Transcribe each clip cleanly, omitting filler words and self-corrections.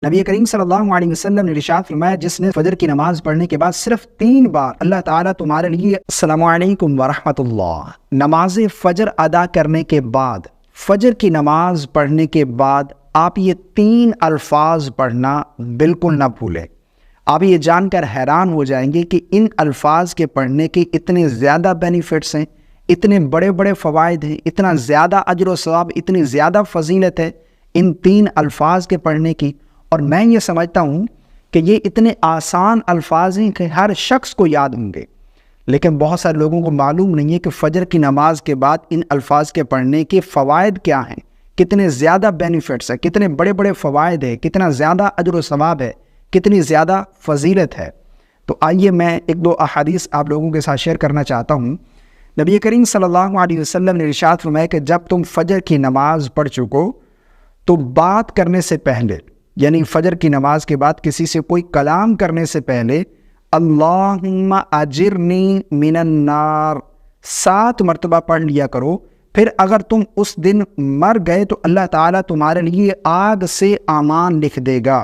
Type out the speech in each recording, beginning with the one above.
نبی کریم صلی اللہ علیہ وسلم نے ارشاد فرمایا جس نے فجر کی نماز پڑھنے کے بعد صرف 3 بار اللہ تعالیٰ تمہارے لیے السلام علیکم ورحمۃ اللہ، نماز فجر ادا کرنے کے بعد، فجر کی نماز پڑھنے کے بعد آپ یہ 3 الفاظ پڑھنا بالکل نہ بھولیں۔ آپ یہ جان کر حیران ہو جائیں گے کہ ان الفاظ کے پڑھنے کے اتنے زیادہ بینیفٹس ہیں، اتنے بڑے بڑے فوائد ہیں، اتنا زیادہ اجر و ثواب، اتنی زیادہ فضیلت ہے ان 3 الفاظ کے پڑھنے کی۔ اور میں یہ سمجھتا ہوں کہ یہ اتنے آسان الفاظ ہیں کہ ہر شخص کو یاد ہوں گے، لیکن بہت سارے لوگوں کو معلوم نہیں ہے کہ فجر کی نماز کے بعد ان الفاظ کے پڑھنے کے فوائد کیا ہیں، کتنے زیادہ بینیفٹس ہیں، کتنے بڑے بڑے فوائد ہیں، کتنا زیادہ اجر و ثواب ہے، کتنی زیادہ فضیلت ہے۔ تو آئیے میں 1-2 احادیث آپ لوگوں کے ساتھ شیئر کرنا چاہتا ہوں۔ نبی کریم صلی اللہ علیہ وسلم نے ارشاد فرمایا کہ جب تم فجر کی نماز پڑھ چکو تو بات کرنے سے پہلے، یعنی فجر کی نماز کے بعد کسی سے کوئی کلام کرنے سے پہلے اللہم اجرنی من النار 7 مرتبہ پڑھ لیا کرو۔ پھر اگر تم اس دن مر گئے تو اللہ تعالیٰ تمہارے لیے آگ سے امان لکھ دے گا۔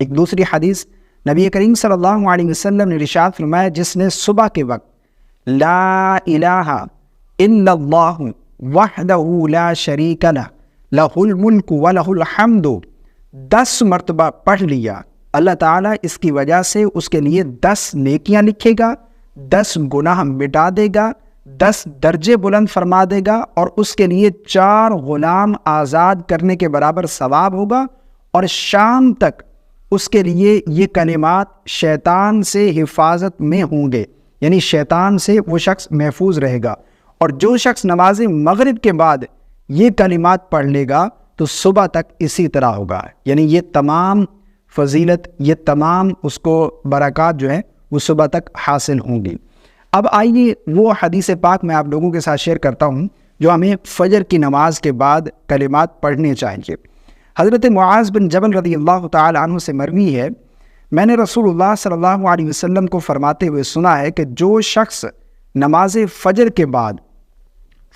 ایک دوسری حدیث نبی کریم صلی اللہ علیہ وسلم نے ارشاد فرمایا جس نے صبح کے وقت لا الہ الا اللہ وحدہ لا شریک لہ لہ الملک ولہ الحمد 10 مرتبہ پڑھ لیا، اللہ تعالیٰ اس کی وجہ سے اس کے لیے 10 نیکیاں لکھے گا، 10 گناہ مٹا دے گا، 10 درجے بلند فرما دے گا، اور اس کے لیے 4 غلام آزاد کرنے کے برابر ثواب ہوگا، اور شام تک اس کے لیے یہ کلمات شیطان سے حفاظت میں ہوں گے، یعنی شیطان سے وہ شخص محفوظ رہے گا۔ اور جو شخص نماز مغرب کے بعد یہ کلمات پڑھ لے گا تو صبح تک اسی طرح ہوگا، یعنی یہ تمام فضیلت، یہ تمام اس کو برکات جو ہیں وہ صبح تک حاصل ہوں گی۔ اب آئیے وہ حدیث پاک میں آپ لوگوں کے ساتھ شیئر کرتا ہوں جو ہمیں فجر کی نماز کے بعد کلمات پڑھنے چاہیے۔ حضرت معاذ بن جبل رضی اللہ تعالی عنہ سے مروی ہے، میں نے رسول اللہ صلی اللہ علیہ وسلم کو فرماتے ہوئے سنا ہے کہ جو شخص نماز فجر کے بعد،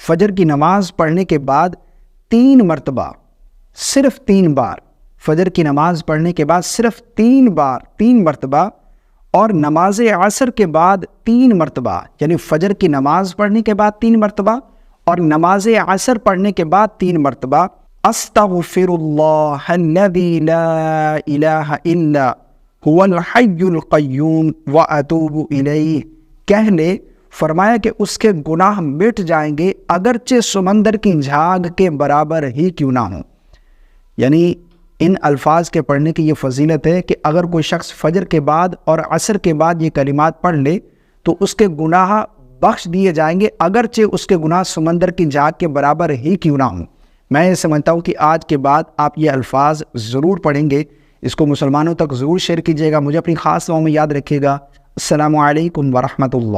فجر کی نماز پڑھنے کے بعد 3 مرتبہ، صرف 3 بار، فجر کی نماز پڑھنے کے بعد صرف 3 بار، 3 مرتبہ، اور نماز عصر کے بعد 3 مرتبہ، یعنی فجر کی نماز پڑھنے کے بعد 3 مرتبہ اور نماز عصر پڑھنے کے بعد 3 مرتبہ استغفر اللہ الذی لا الہ الا هو الحی القیوم واتوب الیہ کہہ لے، فرمایا کہ اس کے گناہ مٹ جائیں گے اگرچہ سمندر کی جھاگ کے برابر ہی کیوں نہ ہوں۔ یعنی ان الفاظ کے پڑھنے کی یہ فضیلت ہے کہ اگر کوئی شخص فجر کے بعد اور عصر کے بعد یہ کلمات پڑھ لے تو اس کے گناہ بخش دیے جائیں گے اگرچہ اس کے گناہ سمندر کی جھاگ کے برابر ہی کیوں نہ ہوں۔ میں یہ سمجھتا ہوں کہ آج کے بعد آپ یہ الفاظ ضرور پڑھیں گے، اس کو مسلمانوں تک ضرور شیئر کیجیے گا، مجھے اپنی خاص دعاؤں میں یاد رکھیے گا۔ السلام علیکم ورحمۃ اللہ۔